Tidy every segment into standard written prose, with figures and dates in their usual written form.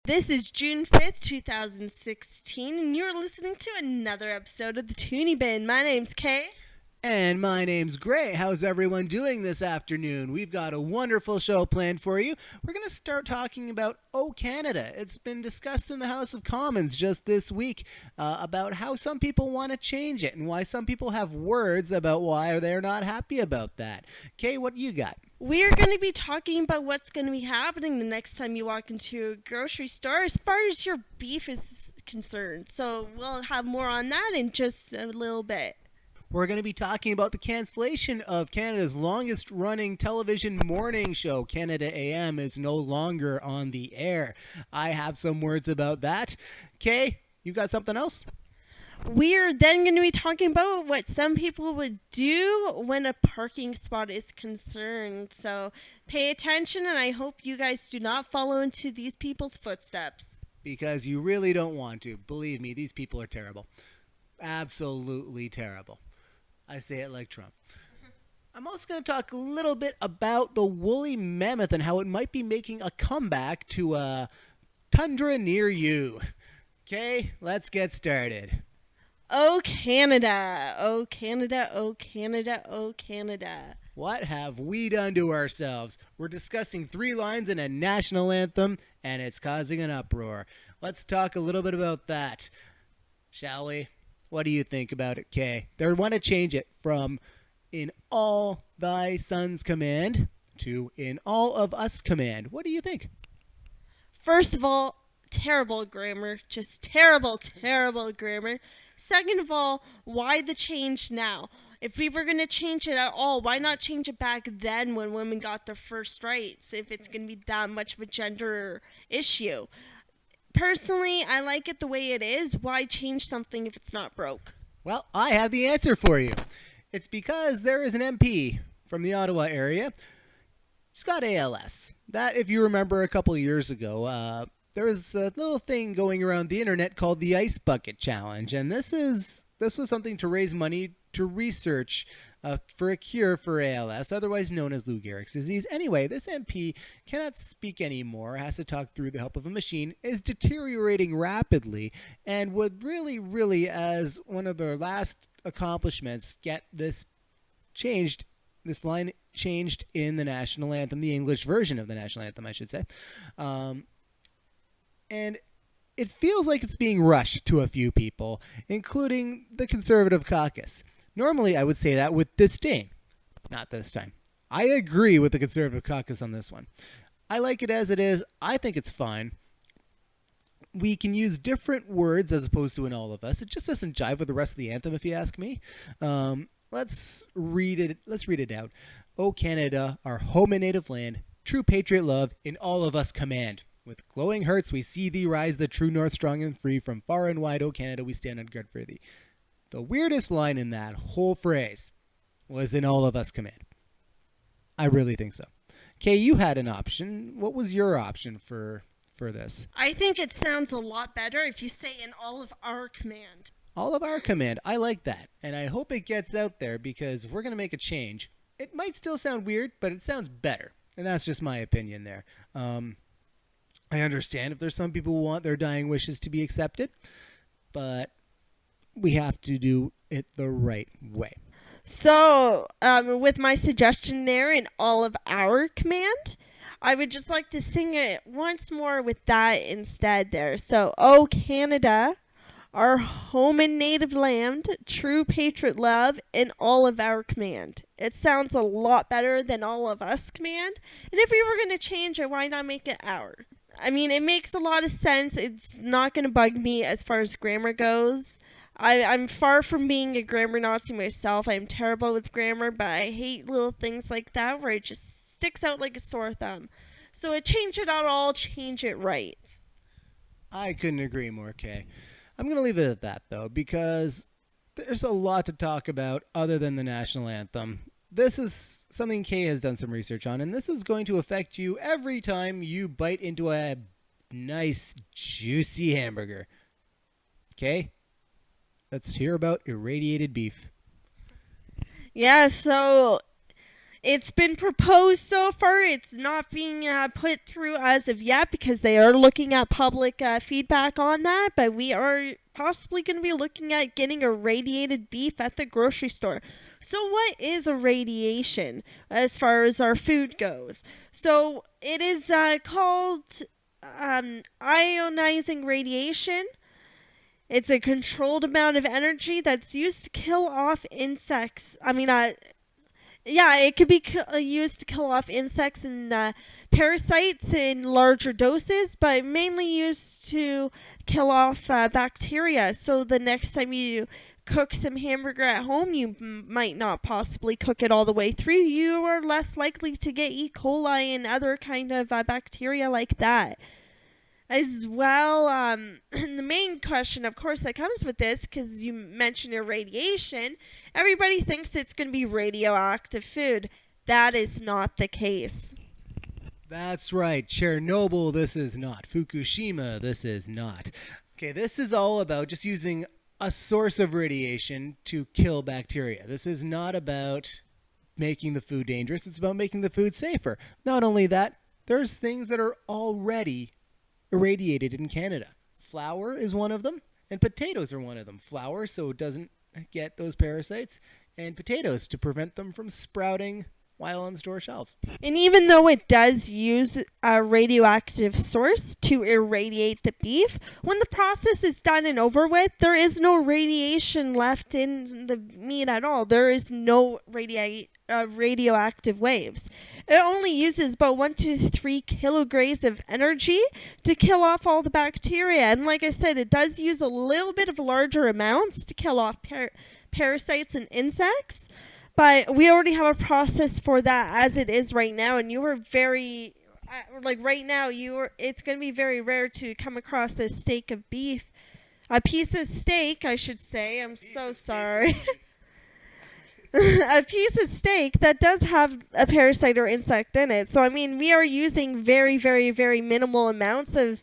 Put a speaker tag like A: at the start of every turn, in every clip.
A: This is June 5th, 2016, and you're listening to another episode of the Toonie Bin. My name's Kay.
B: And my name's Gray. How's everyone doing this afternoon? We've got a wonderful show planned for you. We're going to start talking about Canada. It's been discussed in the House of Commons just this week about how some people want to change it and why some people have words about why they're not happy about that. Kay, what you got?
A: We're going to be talking about what's going to be happening the next time you walk into a grocery store as far as your beef is concerned. So we'll have more on that in just a little bit.
B: We're going to be talking about the cancellation of Canada's longest-running television morning show. Canada AM is no longer on the air. I have some words about that. Kay, you got something else?
A: We're then going to be talking about what some people would do when a parking spot is concerned. So pay attention, and I hope you guys do not follow into these people's footsteps.
B: Because you really don't want to. Believe me, these people are terrible. Absolutely terrible. I say it like Trump. I'm also going to talk a little bit about the woolly mammoth and how it might be making a comeback to a tundra near you. Okay, let's get started.
A: Oh, Canada. Oh, Canada. Oh, Canada. Oh, Canada.
B: What have we done to ourselves? We're discussing 3 lines in a national anthem, and it's causing an uproar. Let's talk a little bit about that, shall we? What do you think about it, Kay? They want to change it from "in all thy sons command" to "in all of us command." What do you think?
A: First of all, terrible grammar. Just terrible, terrible grammar. Second of all, why the change now? If we were going to change it at all, why not change it back then when women got their first rights, if it's going to be that much of a gender issue? Personally, I like it the way it is. Why change something if it's not broke?
B: Well, I have the answer for you. It's because there is an MP from the Ottawa area. He's got ALS. That, if you remember a couple of years ago, there was a little thing going around the internet called the Ice Bucket Challenge. And this was something to raise money to research for a cure for ALS, otherwise known as Lou Gehrig's disease. Anyway, this MP cannot speak anymore, has to talk through the help of a machine, is deteriorating rapidly, and would really, as one of their last accomplishments, get this line changed in the national anthem, the English version of the national anthem, I should say. And it feels like it's being rushed to a few people, including the Conservative caucus. Normally, I would say that with disdain. Not this time. I agree with the Conservative caucus on this one. I like it as it is. I think it's fine. We can use different words as opposed to "in all of us." It just doesn't jive with the rest of the anthem, if you ask me. Let's read it. Let's read it out. "O Canada, our home and native land, true patriot love, in all of us command. With glowing hearts we see thee rise, the true north strong and free. From far and wide, O Canada, we stand on guard for thee." The weirdest line in that whole phrase was "in all of us command." I really think so. Kay, you had an option. What was your option for this?
A: I think it sounds a lot better if you say "in all of our command."
B: All of our command. I like that. And I hope it gets out there, because if we're going to make a change, it might still sound weird, but it sounds better. And that's just my opinion there. I understand if there's some people who want their dying wishes to be accepted, but we have to do it the right way.
A: So, with my suggestion there, "in all of our command," I would just like to sing it once more with that instead there. So, "O Canada, our home and native land, true patriot love, in all of our command." It sounds a lot better than "all of us command." And if we were going to change it, why not make it "our"? I mean, it makes a lot of sense. It's not going to bug me as far as grammar goes. I'm far from being a grammar Nazi myself. I'm terrible with grammar, but I hate little things like that where it just sticks out like a sore thumb. So change it at all, change it right.
B: I couldn't agree more, Kay. I'm going to leave it at that, though, because there's a lot to talk about other than the national anthem. This is something Kay has done some research on, and this is going to affect you every time you bite into a nice, juicy hamburger. Okay? Let's hear about irradiated beef.
A: Yeah, so It's been proposed so far. It's not being put through as of yet because they are looking at public feedback on that. But we are possibly going to be looking at getting irradiated beef at the grocery store. So what is irradiation as far as our food goes? So it is called ionizing radiation. It's a controlled amount of energy that's used to kill off insects. Yeah, it could be used to kill off insects and parasites in larger doses, but mainly used to kill off bacteria. So the next time you cook some hamburger at home, you might not possibly cook it all the way through. You are less likely to get E. coli and other kind of bacteria like that. As well, the main question, of course, that comes with this, because you mentioned irradiation, everybody thinks it's going to be radioactive food. That is not the case.
B: That's right. Chernobyl, this is not. Fukushima, this is not. Okay, this is all about just using a source of radiation to kill bacteria. This is not about making the food dangerous. It's about making the food safer. Not only that, there's things that are already irradiated in Canada. Flour is one of them, and potatoes are one of them. Flour so it doesn't get those parasites, and potatoes to prevent them from sprouting while on store shelves.
A: And even though it does use a radioactive source to irradiate the beef, when the process is done and over with, there is no radiation left in the meat at all. There is no radioactive waves. It only uses about 1 to 3 kilograms of energy to kill off all the bacteria. And like I said, it does use a little bit of larger amounts to kill off parasites and insects. But we already have a process for that as it is right now. And you were very, right now, it's going to be very rare to come across a steak of beef. A piece of steak, I should say. I'm so sorry. A piece of steak that does have a parasite or insect in it. So, we are using very, very, very minimal amounts of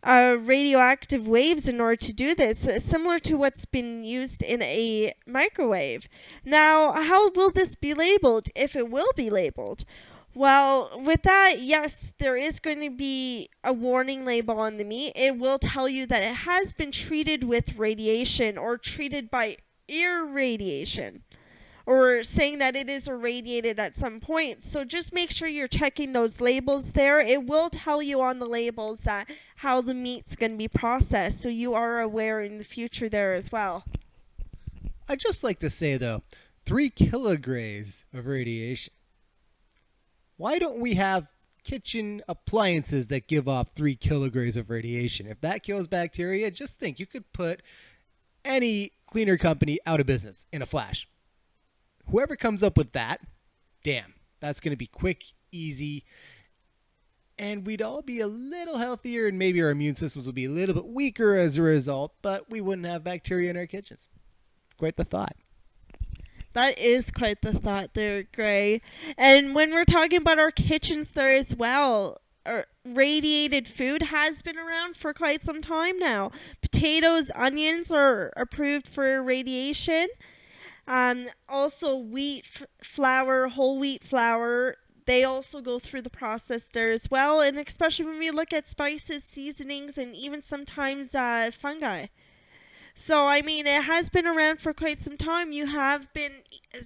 A: radioactive waves in order to do this, similar to what's been used in a microwave. Now, how will this be labeled, if it will be labeled? Well, with that, yes, there is going to be a warning label on the meat. It will tell you that it has been treated with radiation or treated by irradiation, or saying that it is irradiated at some point. So just make sure you're checking those labels there. It will tell you on the labels that how the meat's going to be processed, so you are aware in the future there as well.
B: I'd just like to say, though, 3 kilograms of radiation. Why don't we have kitchen appliances that give off 3 kilograms of radiation? If that kills bacteria, just think, you could put any cleaner company out of business in a flash. Whoever comes up with that, damn, that's going to be quick, easy, and we'd all be a little healthier, and maybe our immune systems will be a little bit weaker as a result, but we wouldn't have bacteria in our kitchens. Quite the thought.
A: That is quite the thought there, Gray. And when we're talking about our kitchens there as well, radiated food has been around for quite some time now. Potatoes, onions are approved for irradiation. Also wheat flour, whole wheat flour, they also go through the process there as well. And especially when we look at spices, seasonings, and even sometimes fungi. So, it has been around for quite some time. You have been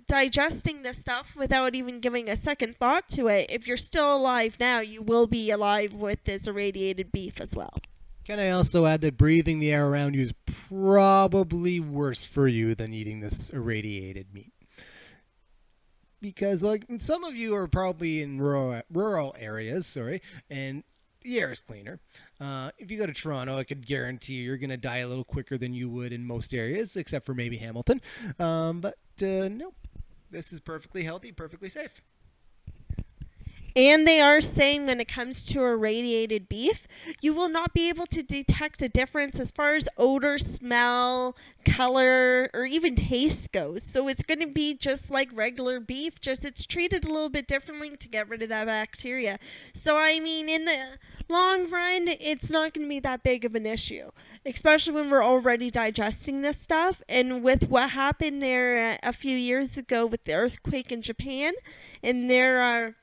A: digesting this stuff without even giving a second thought to it. If you're still alive now, you will be alive with this irradiated beef as well.
B: Can I also add that breathing the air around you is probably worse for you than eating this irradiated meat? Because some of you are probably in rural areas, and the air is cleaner. If you go to Toronto, I could guarantee you're going to die a little quicker than you would in most areas, except for maybe Hamilton. But no, this is perfectly healthy, perfectly safe.
A: And they are saying when it comes to irradiated beef, you will not be able to detect a difference as far as odor, smell, color, or even taste goes. So it's going to be just like regular beef, just it's treated a little bit differently to get rid of that bacteria. So, I mean, in the long run, it's not going to be that big of an issue, especially when we're already digesting this stuff. And with what happened there a few years ago with the earthquake in Japan, and there are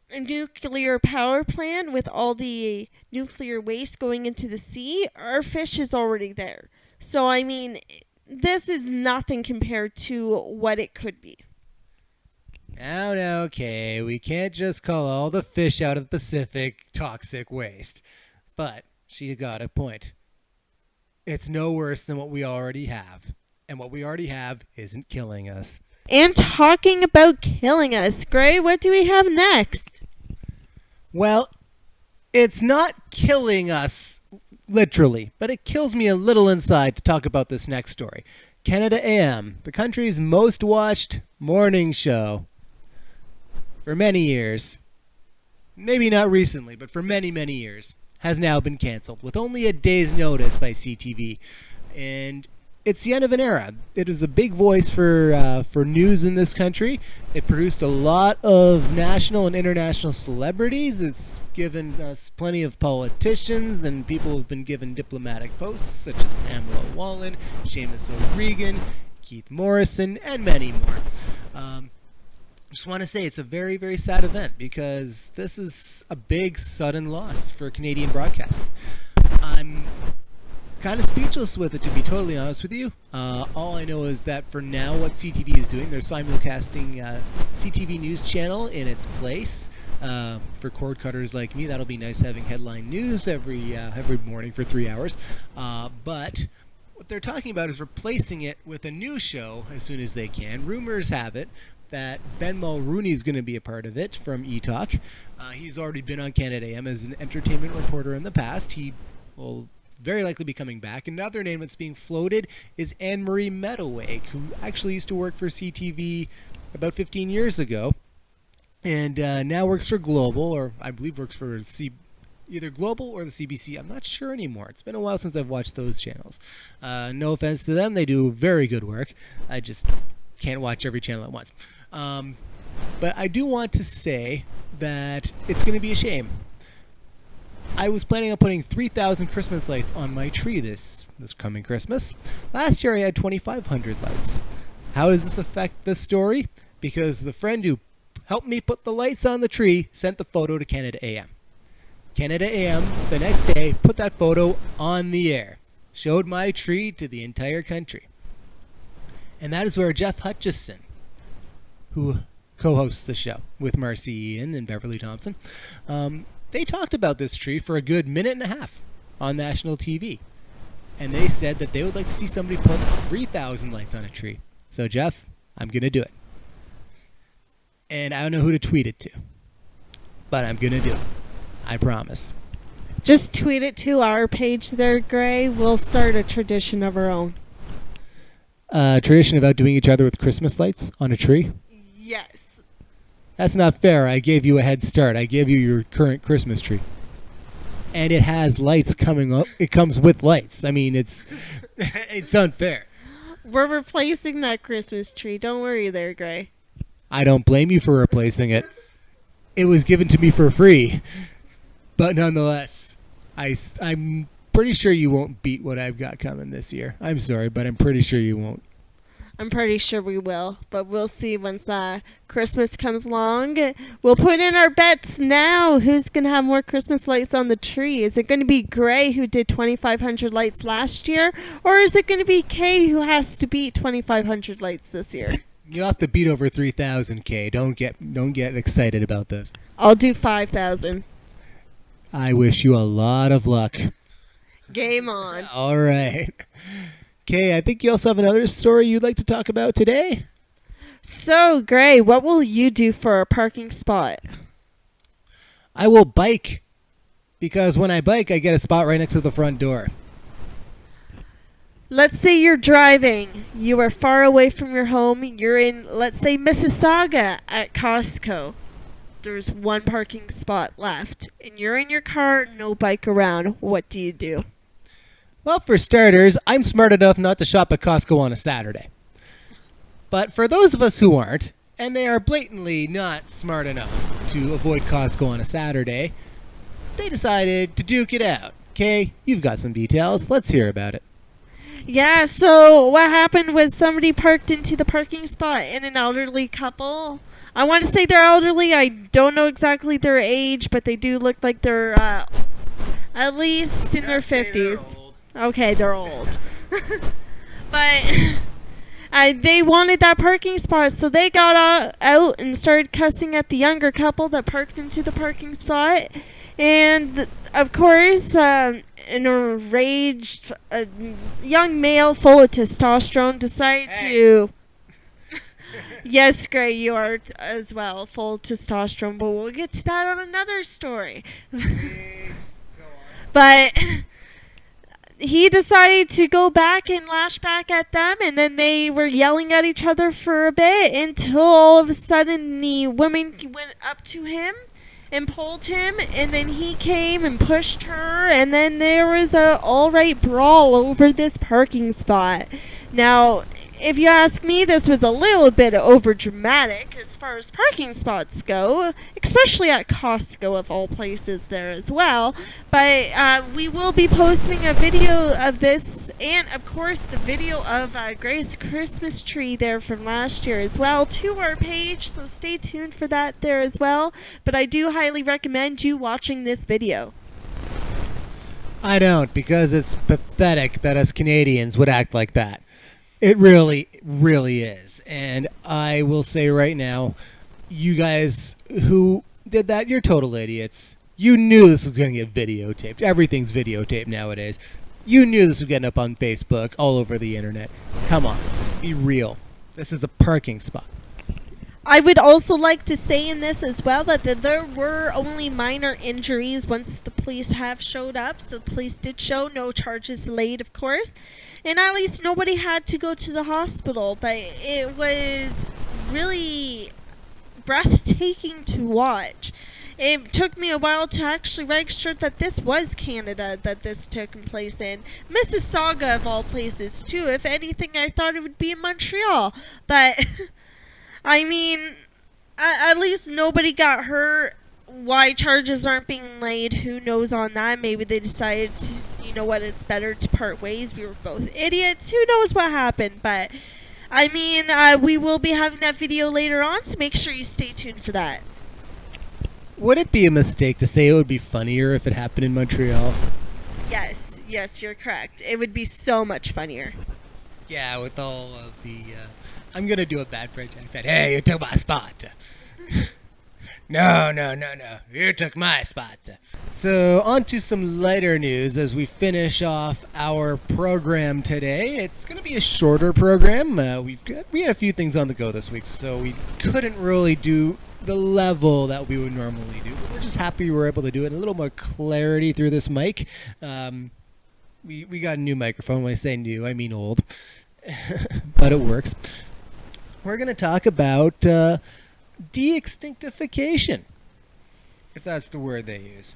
A: a nuclear power plant with all the nuclear waste going into the sea, our fish is already there. So, I mean, this is nothing compared to what it could be.
B: Now, okay, we can't just call all the fish out of the Pacific toxic waste. But she got a point. It's no worse than what we already have. And what we already have isn't killing us.
A: And talking about killing us, Gray, what do we have next?
B: Well, it's not killing us literally, but it kills me a little inside to talk about this next story. Canada AM, the country's most watched morning show for many years, maybe not recently, but for many, many years, has now been canceled with only a day's notice by CTV. And it's the end of an era. It is a big voice for news in this country. It produced a lot of national and international celebrities. It's given us plenty of politicians and people who've been given diplomatic posts, such as Pamela Wallin, Seamus O'Regan, Keith Morrison, and many more. Just want to say it's a very, very sad event because this is a big, sudden loss for Canadian broadcasting. I'm kind of speechless with it, to be totally honest with you. All I know is that for now, what CTV is doing, they're simulcasting CTV News Channel in its place. For cord cutters like me, that'll be nice having headline news every morning for 3 hours. But what they're talking about is replacing it with a new show as soon as they can. Rumors have it that Ben Mulrooney is going to be a part of it from eTalk. He's already been on Canada AM as an entertainment reporter in the past. He will very likely be coming back. Another name that's being floated is Anne-Marie Meadowake, who actually used to work for CTV about 15 years ago, and now works for Global, or I believe works for either Global or the CBC. I'm not sure anymore. It's been a while since I've watched those channels. No offense to them. They do very good work. I just can't watch every channel at once. But I do want to say that it's going to be a shame. I was planning on putting 3,000 Christmas lights on my tree this coming Christmas. Last year I had 2,500 lights. How does this affect this story? Because the friend who helped me put the lights on the tree sent the photo to Canada AM. Canada AM, the next day, put that photo on the air. Showed my tree to the entire country. And that is where Jeff Hutchison, who co-hosts the show with Marcy Ian and Beverly Thompson, they talked about this tree for a good minute and a half on national TV. And they said that they would like to see somebody put 3,000 lights on a tree. So, Jeff, I'm going to do it. And I don't know who to tweet it to. But I'm going to do it. I promise.
A: Just tweet it to our page there, Gray. We'll start a tradition of our own.
B: Tradition of outdoing each other with Christmas lights on a tree?
A: Yes.
B: That's not fair. I gave you a head start. I gave you your current Christmas tree. And it has lights coming up. It comes with lights. I mean, it's unfair.
A: We're replacing that Christmas tree. Don't worry there, Gray.
B: I don't blame you for replacing it. It was given to me for free. But nonetheless, I'm pretty sure you won't beat what I've got coming this year. I'm sorry, but I'm pretty sure you won't.
A: I'm pretty sure we will, but we'll see once Christmas comes along. We'll put in our bets now. Who's going to have more Christmas lights on the tree? Is it going to be Gray, who did 2,500 lights last year, or is it going to be Kay, who has to beat 2,500 lights this year?
B: You'll have to beat over 3,000, Kay. Don't get excited about this.
A: I'll do 5,000.
B: I wish you a lot of luck.
A: Game on.
B: All right. Okay, I think you also have another story you'd like to talk about today.
A: So, Gray, what will you do for a parking spot?
B: I will bike, because when I bike, I get a spot right next to the front door.
A: Let's say you're driving. You are far away from your home. You're in, let's say, Mississauga at Costco. there's one parking spot left, and you're in your car, no bike around. What do you do?
B: Well, for starters, I'm smart enough not to shop at Costco on a Saturday. But for those of us who aren't, and they are blatantly not smart enough to avoid Costco on a Saturday, they decided to duke it out. Okay, you've got some details. Let's hear about it.
A: Yeah, so what happened was somebody parked into the parking spot, and an elderly couple. I want to say they're elderly. I don't know exactly their age, but they do look like they're at least in their 50s. Okay, they're old. But they wanted that parking spot, so they got out and started cussing at the younger couple that parked into the parking spot. And, of course, an enraged young male full of testosterone decided to... Yes, Gray, you are as well, full of testosterone, but we'll get to that on another story. But he decided to go back and lash back at them, and then they were yelling at each other for a bit until all of a sudden the woman went up to him and pulled him, and then he came and pushed her, and then there was a all-right brawl over this parking spot. Now, if you ask me, this was a little bit over dramatic as far as parking spots go, especially at Costco of all places there as well. But we will be posting a video of this, and of course the video of Grace's Christmas tree there from last year as well to our page, so stay tuned for that there as well. But I do highly recommend you watching this video.
B: I don't, because it's pathetic that us Canadians would act like that. It really, really is. And I will say right now, you guys who did that, you're total idiots. You knew this was going to get videotaped. Everything's videotaped nowadays. You knew this was getting up on Facebook, all over the internet. Come on, be real. This is a parking spot.
A: I would also like to say in this as well that there were only minor injuries once the police have showed up. So the police did show, no charges laid, of course. And at least nobody had to go to the hospital. But it was really breathtaking to watch. It took me a while to actually register that this was Canada that this took place in. Mississauga of all places too. If anything, I thought it would be in Montreal. But... I mean, at least nobody got hurt. Why charges aren't being laid, who knows on that? Maybe they decided, you know what, it's better to part ways. We were both idiots. Who knows what happened? But, I mean, we will be having that video later on, so make sure you stay tuned for that.
B: Would it be a mistake to say it would be funnier if it happened in Montreal?
A: Yes, you're correct. It would be so much funnier.
B: Yeah, with all of the... I'm going to do a bad French accent. Hey, you took my spot. No. You took my spot. So, on to some lighter news as we finish off our program today. It's going to be a shorter program. We had a few things on the go this week, so we couldn't really do the level that we would normally do. But we're just happy we were able to do it. A little more clarity through this mic. We got a new microphone. When I say new, I mean old. But it works. We're going to talk about de-extinctification, if that's the word they use.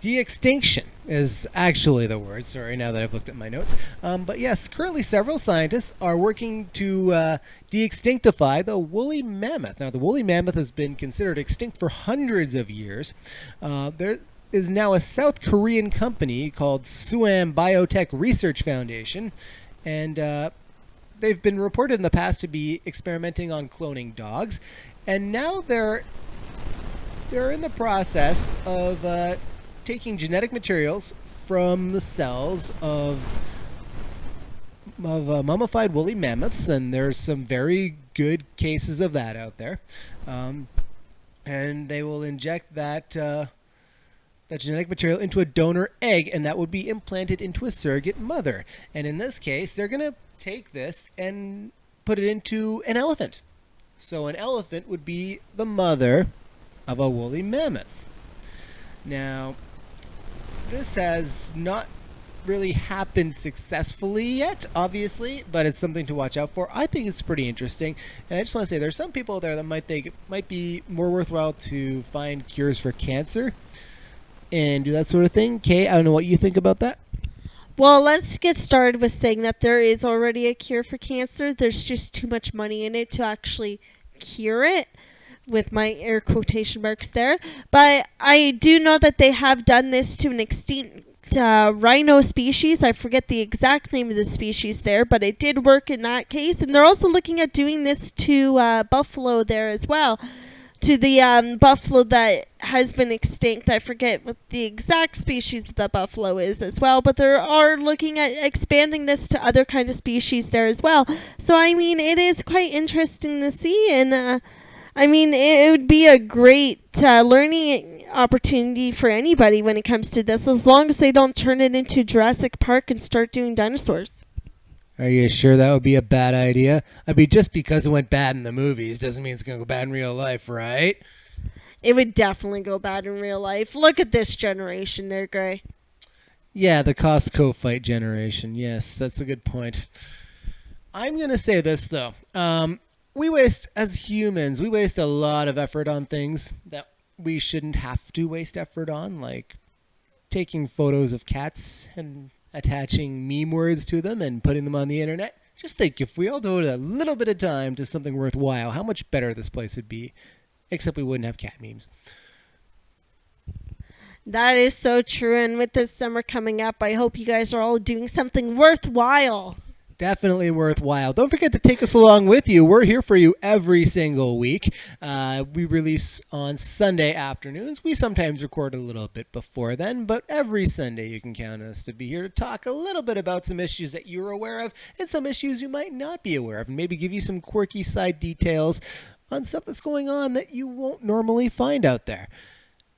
B: De-extinction is actually the word, sorry, now that I've looked at my notes. But yes, currently several scientists are working to de-extinctify the woolly mammoth. Now, the woolly mammoth has been considered extinct for hundreds of years. There is now a South Korean company called Suam Biotech Research Foundation, and they've been reported in the past to be experimenting on cloning dogs, and now they're in the process of taking genetic materials from the cells of mummified woolly mammoths, and there's some very good cases of that out there. And they will inject that genetic material into a donor egg, and that would be implanted into a surrogate mother. And in this case, they're going to take this and put it into an elephant. So an elephant would be the mother of a woolly mammoth. Now, this has not really happened successfully yet, obviously, but it's something to watch out for. I think it's pretty interesting, and I just want to say there's some people there that might think it might be more worthwhile to find cures for cancer and do that sort of thing. Kay, I don't know what you think about that.
A: Well, let's get started with saying that there is already a cure for cancer. There's just too much money in it to actually cure it, with my air quotation marks there. But I do know that they have done this to an extinct rhino species. I forget the exact name of the species there, but it did work in that case. And they're also looking at doing this to buffalo there as well. To the buffalo that has been extinct. I forget what the exact species of the buffalo is as well, but they are looking at expanding this to other kind of species there as well. So, I mean, it is quite interesting to see, and I mean, it would be a great learning opportunity for anybody when it comes to this, as long as they don't turn it into Jurassic Park and start doing dinosaurs.
B: Are you sure that would be a bad idea? I mean, just because it went bad in the movies doesn't mean it's going to go bad in real life, right?
A: It would definitely go bad in real life. Look at this generation there, Gray.
B: Yeah, the Costco fight generation. Yes, that's a good point. I'm going to say this, though. As humans, we waste a lot of effort on things that we shouldn't have to waste effort on, like taking photos of cats and attaching meme words to them and putting them on the internet. Just think, if we all devoted a little bit of time to something worthwhile, how much better this place would be. Except we wouldn't have cat memes.
A: That is so true, and with this summer coming up, I hope you guys are all doing something worthwhile.
B: Definitely worthwhile. Don't forget to take us along with you. We're here for you every single week. We release on Sunday afternoons. We sometimes record a little bit before then, but every Sunday you can count on us to be here to talk a little bit about some issues that you're aware of and some issues you might not be aware of, and maybe give you some quirky side details on stuff that's going on that you won't normally find out there.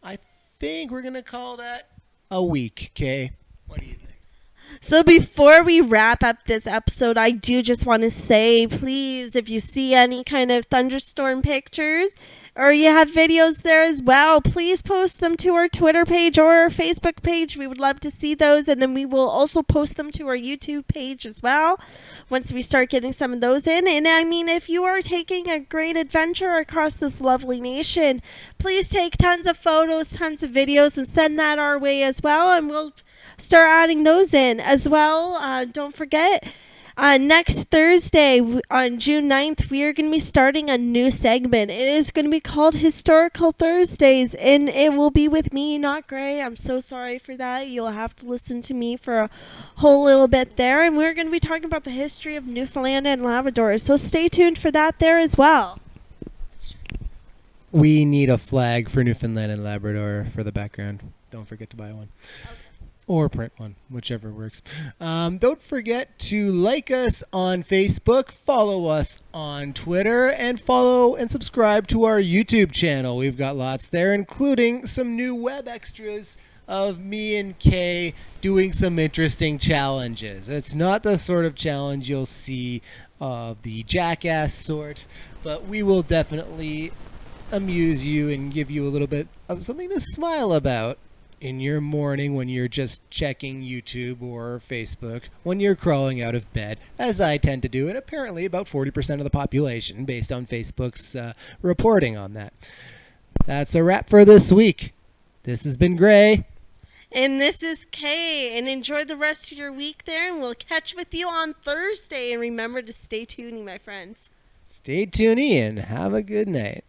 B: I think we're going to call that a week, Kay. What do you think?
A: So before we wrap up this episode, I do just want to say, please, if you see any kind of thunderstorm pictures or you have videos there as well, please post them to our Twitter page or our Facebook page. We would love to see those, and then we will also post them to our YouTube page as well once we start getting some of those in. And I mean, if you are taking a great adventure across this lovely nation, please take tons of photos, tons of videos, and send that our way as well, and we'll start adding those in as well. Don't forget, next Thursday on June 9th, we are going to be starting a new segment. It is going to be called Historical Thursdays, and it will be with me, not Gray. I'm so sorry for that. You'll have to listen to me for a whole little bit there, and we're going to be talking about the history of Newfoundland and Labrador, so stay tuned for that there as well.
B: We need a flag for Newfoundland and Labrador for the background. Don't forget to buy one.
A: Okay.
B: Or print one, whichever works. Don't forget to like us on Facebook, follow us on Twitter, and follow and subscribe to our YouTube channel. We've got lots there, including some new web extras of me and Kay doing some interesting challenges. It's not the sort of challenge you'll see of the jackass sort, but we will definitely amuse you and give you a little bit of something to smile about in your morning when you're just checking YouTube or Facebook, when you're crawling out of bed, as I tend to do, and apparently about 40% of the population, based on Facebook's reporting on that. That's a wrap for this week. This has been Gray.
A: And this is Kay, and enjoy the rest of your week there, and we'll catch with you on Thursday. And remember to stay Twoonie, my friends.
B: Stay Twoonie and have a good night.